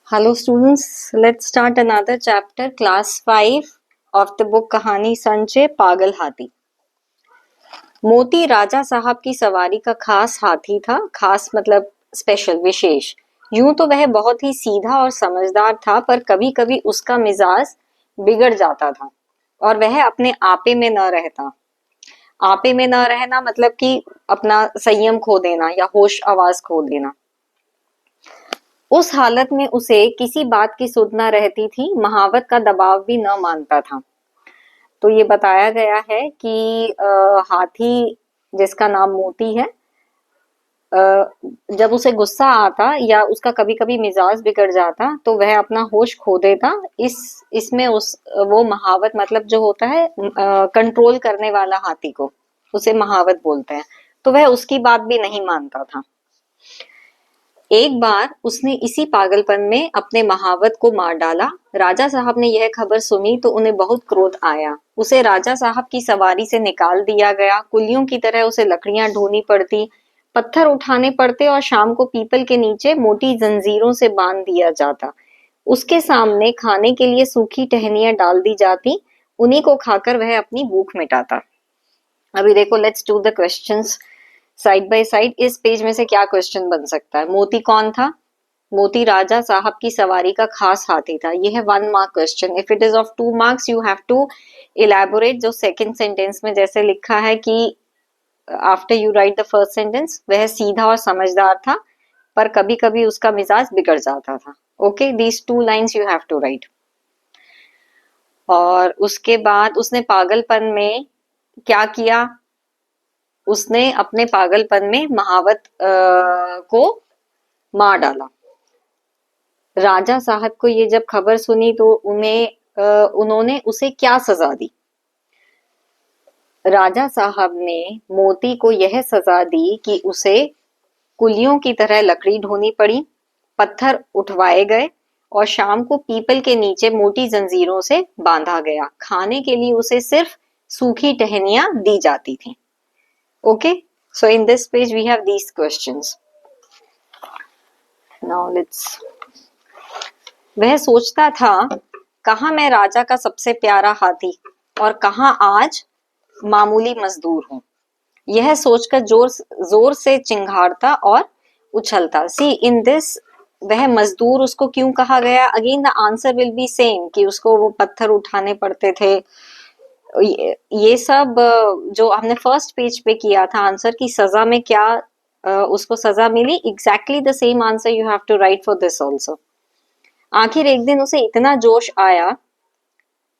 Hello students, let's start another chapter, class 5 of the book कहानी संजय पागल हाथी। मोती राजा साहब की सवारी का खास हाथी था। खास मतलब स्पेशल, विशेष। यूं तो वह बहुत ही सीधा और समझदार था, पर कभी कभी उसका मिजाज बिगड़ जाता था और वह अपने आपे में न रहता। आपे में न रहना मतलब कि अपना संयम खो देना या होश आवाज खो देना। उस हालत में उसे किसी बात की सुध न रहती थी, महावत का दबाव भी न मानता था। तो ये बताया गया है कि हाथी जिसका नाम मोती है, जब उसे गुस्सा आता या उसका कभी कभी मिजाज बिगड़ जाता तो वह अपना होश खो देता। इसमें वो महावत मतलब जो होता है कंट्रोल करने वाला हाथी को, उसे महावत बोलते हैं। तो वह उसकी बात भी नहीं मानता था। एक बार उसने इसी पागलपन में अपने महावत को मार डाला। राजा साहब ने यह खबर सुनी तो उन्हें बहुत क्रोध आया। उसे राजा साहब की सवारी से निकाल दिया गया। कुलियों की तरह उसे लकड़ियां ढोनी पड़ती, पत्थर उठाने पड़ते और शाम को पीपल के नीचे मोटी जंजीरों से बांध दिया जाता। उसके सामने खाने के लिए सूखी टहनियां डाल दी जाती, उन्हीं को खाकर वह अपनी भूख मिटाता। अभी देखो, let's do the questions side by side. इस पेज में से क्या क्वेश्चन बन सकता है? मोती कौन था? मोती राजा साहब की सवारी का खास हाथी था। यह है 1 mark question. If it is of 2 marks you have to elaborate. जो सेकंड सेंटेंस में जैसे लिखा है कि after you write the first sentence, वह सीधा और समझदार था पर कभी कभी उसका मिजाज बिगड़ जाता था। Okay, these 2 lines you have to write. और उसके बाद उसने पागलपन में क्या किया? उसने अपने पागलपन में महावत को मार डाला। राजा साहब को ये जब खबर सुनी तो उन्होंने उसे क्या सजा दी? राजा साहब ने मोती को यह सजा दी कि उसे कुलियों की तरह लकड़ी ढोनी पड़ी, पत्थर उठवाए गए और शाम को पीपल के नीचे मोटी जंजीरों से बांधा गया। खाने के लिए उसे सिर्फ सूखी टहनियां दी जाती थी। Okay, so in this page we have these questions. Now let's. वह सोचता था, कहाँ मैं राजा का सबसे प्यारा हाथी और कहाँ आज मामूली मजदूर हूँ। यह सोचकर जोर से चिंघाड़ता और उछलता। सी इन दिस, वह मजदूर उसको क्यों कहा गया? Again the answer will be same कि उसको वो पत्थर उठाने पड़ते थे। ये सब जो हमने फर्स्ट पेज पे किया था आंसर की सजा में क्या उसको सजा मिली, exactly the same answer you have to write for this also. आखिर एक दिन उसे इतना जोश आया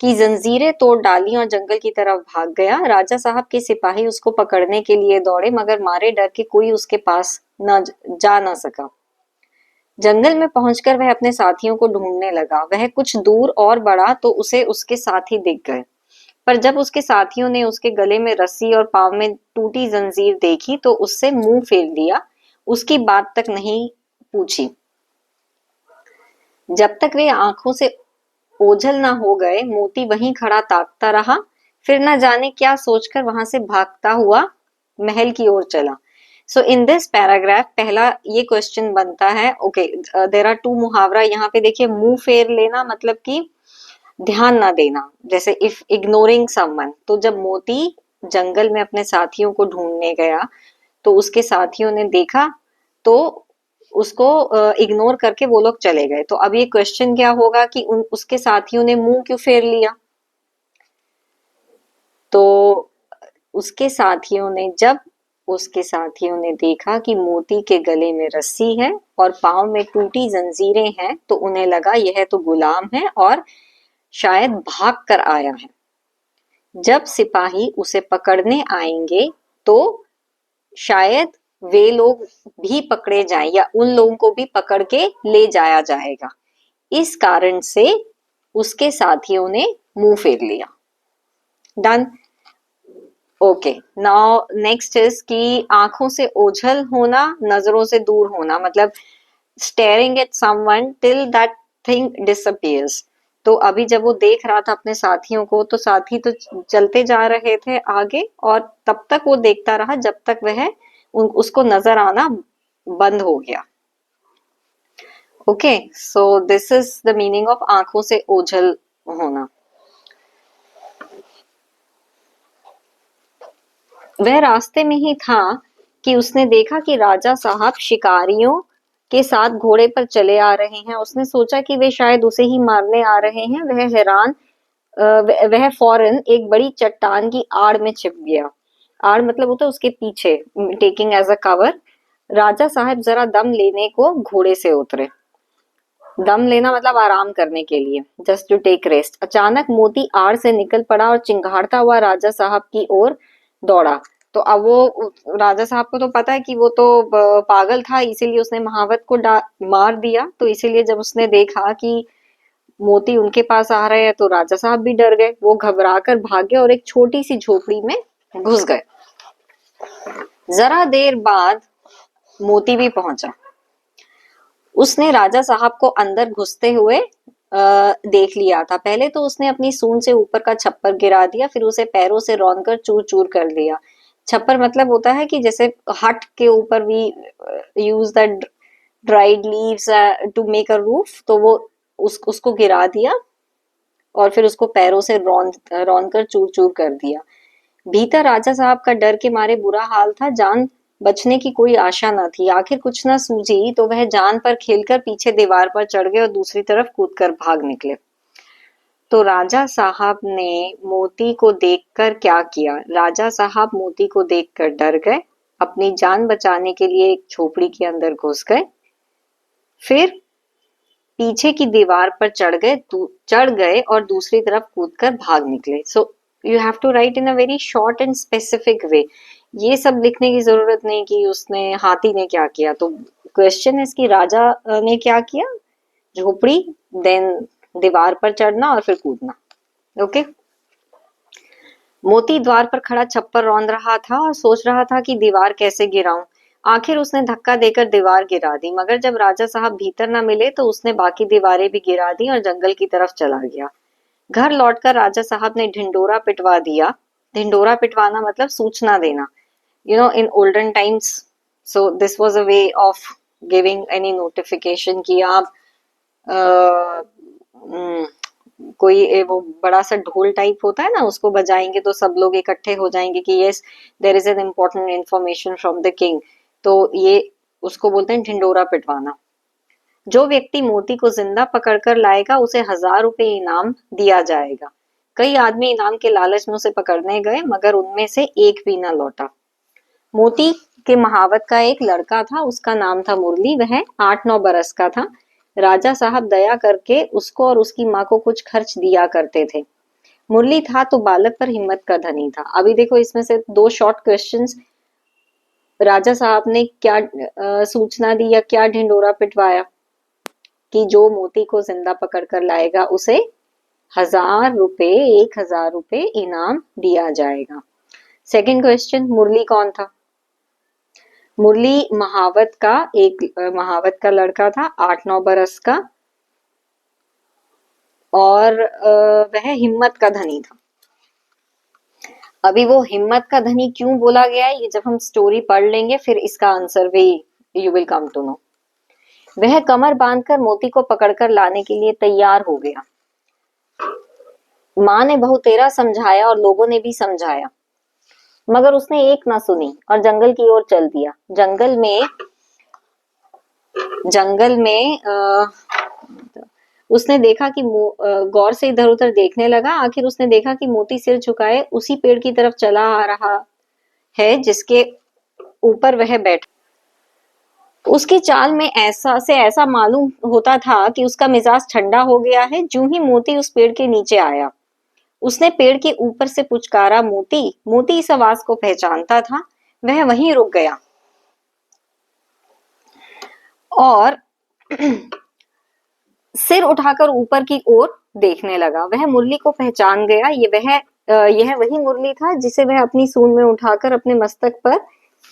कि जंजीरें तोड़ डाली और जंगल की तरफ भाग गया। राजा साहब के सिपाही उसको पकड़ने के लिए दौड़े, मगर मारे डर के कोई उसके पास जा ना सका। जंगल में पहुंचकर वह अपने साथियों को ढूंढने लगा। वह कुछ दूर और बढ़ा तो उसे उसके साथी दिख गए, पर जब उसके साथियों ने उसके गले में रस्सी और पांव में टूटी जंजीर देखी तो उससे मुंह फेर लिया, उसकी बात तक नहीं पूछी। जब तक वे आंखों से ओझल ना हो गए, मोती वहीं खड़ा ताकता रहा। फिर न जाने क्या सोचकर वहां से भागता हुआ महल की ओर चला। सो इन दिस पैराग्राफ पहला ये क्वेश्चन बनता है। ओके, देयर आर 2 मुहावरा यहाँ पे। देखिए, मुंह फेर लेना मतलब कि ध्यान ना देना, जैसे इफ इग्नोरिंग समवन। तो जब मोती जंगल में अपने साथियों को ढूंढने गया तो उसके साथियों ने देखा तो उसको इग्नोर करके वो लोग चले गए। तो अब ये क्वेश्चन क्या होगा कि उसके साथियों ने मुंह क्यों फेर लिया? तो उसके साथियों ने देखा कि मोती के गले में रस्सी है और पांव में टूटी जंजीरें हैं, तो उन्हें लगा यह तो गुलाम है और शायद भाग कर आया है। जब सिपाही उसे पकड़ने आएंगे तो शायद वे लोग भी पकड़े जाएं या उन लोगों को भी पकड़ के ले जाया जाएगा। इस कारण से उसके साथियों ने मुंह फेर लिया। Done. Okay, now next is कि आंखों से ओझल होना, नजरों से दूर होना, मतलब staring at someone till that thing disappears. तो अभी जब वो देख रहा था अपने साथियों को तो साथी तो चलते जा रहे थे आगे, और तब तक वो देखता रहा जब तक वह उसको नजर आना बंद हो गया। Okay, so this is the meaning of आंखों से ओझल होना। वह रास्ते में ही था कि उसने देखा कि राजा साहब शिकारियों के साथ घोड़े पर चले आ रहे हैं। उसने सोचा कि वे शायद उसे ही मारने आ रहे हैं। वह हैरान वह फौरन एक बड़ी चट्टान की आड़ में छिप गया। आड़ मतलब होता है उसके पीछे, टेकिंग एज अ कवर। राजा साहब जरा दम लेने को घोड़े से उतरे। दम लेना मतलब आराम करने के लिए, जस्ट टू टेक रेस्ट। अचानक मोती आड़ से निकल पड़ा और चिंघाड़ता हुआ राजा साहब की ओर दौड़ा। तो अब वो राजा साहब को तो पता है कि वो तो पागल था, इसीलिए उसने महावत को मार दिया। तो इसीलिए जब उसने देखा कि मोती उनके पास आ रहे हैं तो राजा साहब भी डर गए। वो घबरा कर भागे और एक छोटी सी झोपड़ी में घुस गए। जरा देर बाद मोती भी पहुंचा। उसने राजा साहब को अंदर घुसते हुए देख लिया था। पहले तो उसने अपनी सूंड से ऊपर का छप्पर गिरा दिया, फिर उसे पैरों से रौंदकर चूर चूर कर दिया। छप्पर मतलब होता है कि जैसे हट के ऊपर भी use the dried leaves to make a roof, तो वो उसको गिरा दिया और फिर उसको पैरों से रौंद कर चूर चूर कर दिया। भीतर राजा साहब का डर के मारे बुरा हाल था। जान बचने की कोई आशा न थी। आखिर कुछ न सूझी तो वह जान पर खेलकर पीछे दीवार पर चढ़ गए और दूसरी तरफ कूदकर भाग निकले। तो राजा साहब ने मोती को देखकर क्या किया? राजा साहब मोती को देखकर डर गए, अपनी जान बचाने के लिए एक झोपड़ी के अंदर घुस गए, फिर पीछे की दीवार पर चढ़ गए और दूसरी तरफ कूदकर भाग निकले। So you have to write in a very short and specific way. ये सब लिखने की जरूरत नहीं कि उसने हाथी ने क्या किया। तो क्वेश्चन है कि राजा ने क्या किया? झोपड़ी, देन दीवार पर चढ़ना और फिर कूदना। ओके। मोती द्वार पर खड़ा छप्पर रौंद रहा था और सोच रहा था कि दीवार कैसे गिराऊं। आखिर उसने धक्का देकर दीवार गिरा दी, मगर जब राजा साहब भीतर न मिले तो उसने बाकी दीवारें भी गिरा दी और जंगल की तरफ चला गया। घर लौटकर राजा साहब ने ढिंडोरा पिटवा दिया। ढिंडोरा पिटवाना मतलब सूचना देना, in olden times, so this was a way of giving any notification कि आप कोई वो बड़ा सा ढोल टाइप होता है ना, उसको बजाएंगे तो सब लोग इकट्ठे हो जाएंगे कि yes there is an important information from the king. तो ये उसको बोलते हैं ढिंडोरा पिटवाना। जो व्यक्ति मोती को जिंदा पकड़कर लाएगा उसे 1000 रुपए इनाम दिया जाएगा। कई आदमी इनाम के लालच में उसे पकड़ने गए, मगर उनमें से एक भी न लौटा। मोती के महावत का एक लड़का था, उसका नाम था मुरली। वह 8-9 बरस का था। राजा साहब दया करके उसको और उसकी माँ को कुछ खर्च दिया करते थे। मुरली था तो बालक पर हिम्मत का धनी था। अभी देखो इसमें से 2 शॉर्ट क्वेश्चंस। राजा साहब ने क्या सूचना दी या क्या ढिंडोरा पिटवाया? कि जो मोती को जिंदा पकड़ कर लाएगा उसे 1000 रुपए 1000 रुपए इनाम दिया जाएगा। सेकंड क्वेश्चन, मुरली कौन था? मुरली महावत का लड़का था, 8-9 बरस का, और वह हिम्मत का धनी था। अभी वो हिम्मत का धनी क्यों बोला गया है, ये जब हम स्टोरी पढ़ लेंगे फिर इसका आंसर भी you will come to know. वह कमर बांधकर मोती को पकड़कर लाने के लिए तैयार हो गया। माँ ने बहुतेरा समझाया और लोगों ने भी समझाया, मगर उसने एक ना सुनी और जंगल की ओर चल दिया। जंगल में उसने देखा कि गौर से इधर उधर देखने लगा। आखिर उसने देखा कि मोती सिर झुकाए उसी पेड़ की तरफ चला आ रहा है जिसके ऊपर वह बैठा। उसकी चाल में ऐसा मालूम होता था कि उसका मिजाज ठंडा हो गया है। ज्यों ही मोती उस पेड़ के नीचे आया, उसने पेड़ के ऊपर से पुचकारा, मोती। मोती इस आवाज को पहचानता था। वह वहीं रुक गया और सिर उठाकर ऊपर की ओर देखने लगा। वह मुरली को पहचान गया। यह वही मुरली था जिसे वह अपनी सूंड में उठाकर अपने मस्तक पर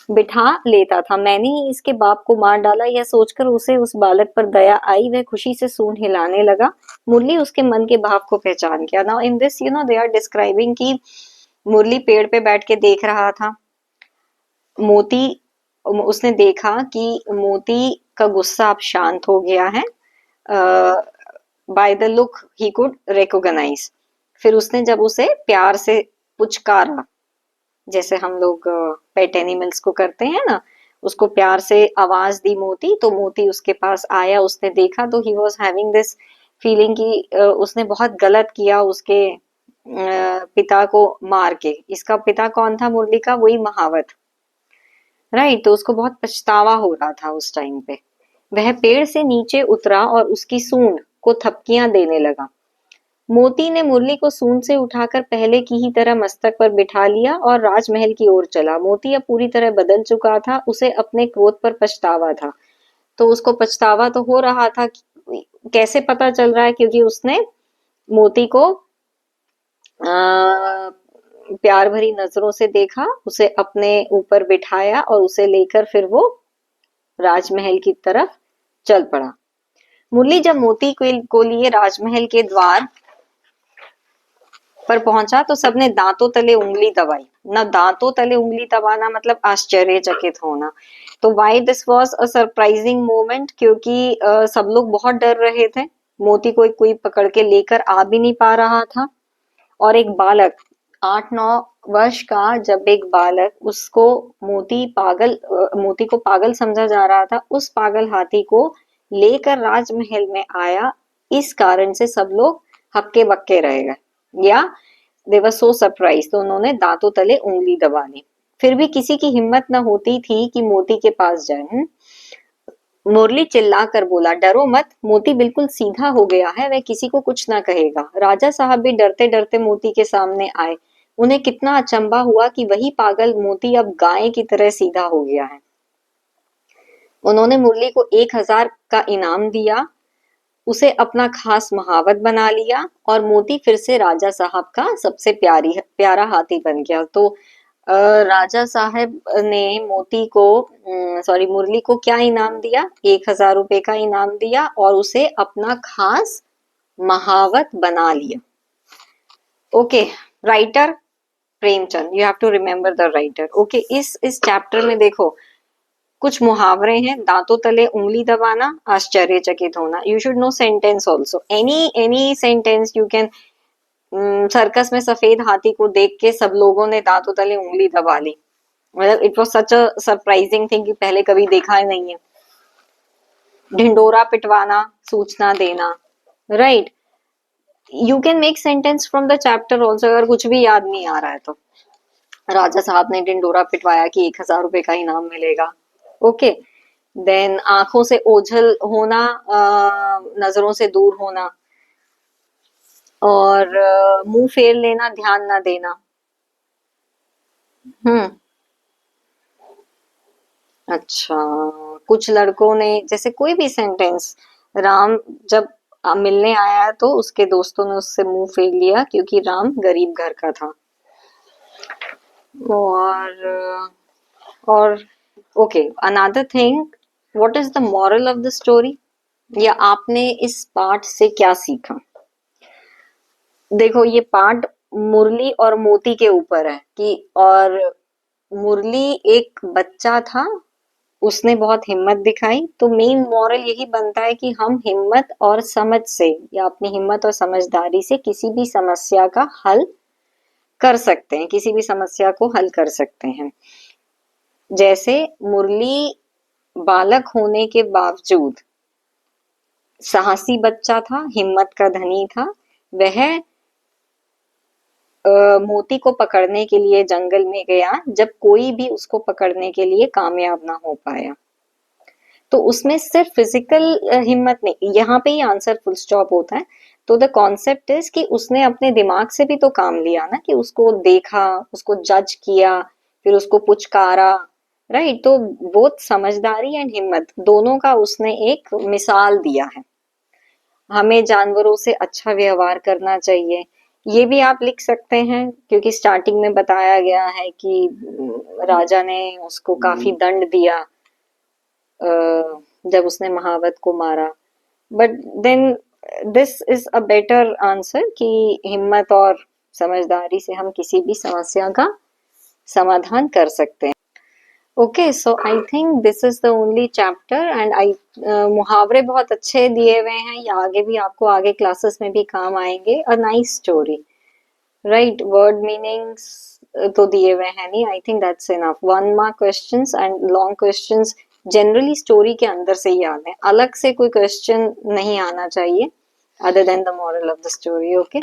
बिठा लेता था। मैंने ही इसके बाप को मार डाला, यह सोचकर उसे उस बालक पर दया आई। वह खुशी से सूंड हिलाने लगा। मुरली उसके मन के भाव को पहचान गया। Now in this they are describing कि मुरली पेड़ पे बैठ के देख रहा था मोती। उसने देखा कि मोती का गुस्सा अब शांत हो गया है बाय द लुक ही कुड रिकॉग्नाइज। फिर उसने जब उसे प्यार से पुचकारा, जैसे हम लोग पेट एनिमल्स को करते हैं ना, उसको प्यार से आवाज दी मोती, तो मोती उसके पास आया, उसने देखा तो he was having this feeling कि उसने बहुत गलत किया उसके पिता को मार के। इसका पिता कौन था मुरली का? वही महावत, राइट। तो उसको बहुत पछतावा हो रहा था उस टाइम पे। वह पेड़ से नीचे उतरा और उसकी सूंड को थपकियां देने लगा। मोती ने मुरली को सूंड से उठाकर पहले की ही तरह मस्तक पर बिठा लिया और राजमहल की ओर चला। मोती अब पूरी तरह बदल चुका था, उसे अपने क्रोध पर पछतावा था। तो उसको पछतावा तो हो रहा था, कैसे पता चल रहा है? क्योंकि उसने मोती को प्यार भरी नजरों से देखा, उसे अपने ऊपर बिठाया और उसे लेकर फिर वो राजमहल की तरफ चल पड़ा। मुरली जब मोती को लिए राजमहल के द्वार पर पहुंचा तो सबने दांतों तले उंगली दबाई। ना दांतों तले उंगली दबाना मतलब आश्चर्यचकित होना। तो why this was a surprising moment? क्योंकि सब लोग बहुत डर रहे थे, मोती को कोई पकड़ के लेकर आ भी नहीं पा रहा था। और एक बालक 8-9 वर्ष का, जब एक बालक उसको मोती को पागल समझा जा रहा था, उस पागल हाथी को लेकर राजमहल में आया, इस कारण से सब लोग हक्के बक्के रह गए, या दे वर सो सरप्राइज। तो उन्होंने दांतों तले उंगली दबा ली। फिर भी किसी की हिम्मत न होती थी कि मोती के पास जाए। मुरली चिल्लाकर बोला, डरो मत, मोती बिल्कुल सीधा हो गया है, वह किसी को कुछ ना कहेगा। राजा साहब भी डरते डरते मोती के सामने आए। उन्हें कितना अचंभा हुआ कि वही पागल मोती अब गाय की तरह सीधा हो गया है। उन्होंने मुरली को 1000 का इनाम दिया, उसे अपना खास महावत बना लिया और मोती फिर से राजा साहब का सबसे प्यारा हाथी बन गया। तो राजा साहब ने मुरली को क्या इनाम दिया? 1000 रुपए का इनाम दिया और उसे अपना खास महावत बना लिया। Okay, writer Premchand, you have to remember the writer. Okay, इस चैप्टर में देखो कुछ मुहावरे हैं। दांतों तले उंगली दबाना, आश्चर्यचकित होना। You should know sentence also, any sentence you can. Circus में सफेद हाथी को देख के सब लोगों ने दांतों तले उंगली दबा ली, मतलब it was such a surprising thing कि पहले कभी देखा ही नहीं है। ढिंडोरा पिटवाना, सूचना देना, right. You can make sentence from the chapter also, अगर कुछ भी याद नहीं आ रहा है तो। राजा साहब ने ढिंडोरा पिटवाया कि 1000 रुपए का इनाम मिलेगा। ओके, देन आंखों से ओझल होना, नजरों से दूर होना, और मुंह फेर लेना, ध्यान ना देना। अच्छा, कुछ लड़कों ने, जैसे कोई भी सेंटेंस, राम जब मिलने आया तो उसके दोस्तों ने उससे मुंह फेर लिया क्योंकि राम गरीब घर का था। और okay, another thing, what is the moral of the story? या आपने इस पाठ से क्या सीखा? देखो, ये पाठ मुरली और मोती के ऊपर है कि, और मुरली एक बच्चा था, उसने बहुत हिम्मत दिखाई। तो मेन मॉरल यही बनता है कि हम हिम्मत और समझ से, या अपनी हिम्मत और समझदारी से किसी भी समस्या का हल कर सकते हैं, किसी भी समस्या को हल कर सकते हैं। जैसे मुरली बालक होने के बावजूद साहसी बच्चा था, हिम्मत का धनी था। वह मोती को पकड़ने के लिए जंगल में गया, जब कोई भी उसको पकड़ने के लिए कामयाब ना हो पाया। तो उसमें सिर्फ फिजिकल हिम्मत नहीं, यहाँ पे ही आंसर फुल स्टॉप होता है। तो द कॉन्सेप्ट इज कि उसने अपने दिमाग से भी तो काम लिया ना, कि उसको देखा, उसको जज किया, फिर उसको पुचकारा, राइट। तो बोथ समझदारी एंड हिम्मत दोनों का उसने एक मिसाल दिया है। हमें जानवरों से अच्छा व्यवहार करना चाहिए, ये भी आप लिख सकते हैं, क्योंकि स्टार्टिंग में बताया गया है कि राजा ने उसको काफी दंड दिया जब उसने महावत को मारा। But then this is a better answer कि हिम्मत और समझदारी से हम किसी भी समस्या का समाधान कर सकते हैं। Okay, so I think this is the only chapter and I मुहावरे बहुत अच्छे दिए हुए हैं, ये आगे भी आपको आगे क्लासेस में भी काम आएंगे। A nice story, right. Word meanings तो दिए हुए हैं नहीं, I think that's enough. 1 mark questions and long questions generally story के अंदर से ही आते हैं, अलग से कोई क्वेश्चन नहीं आना चाहिए other than the moral of the story. Okay.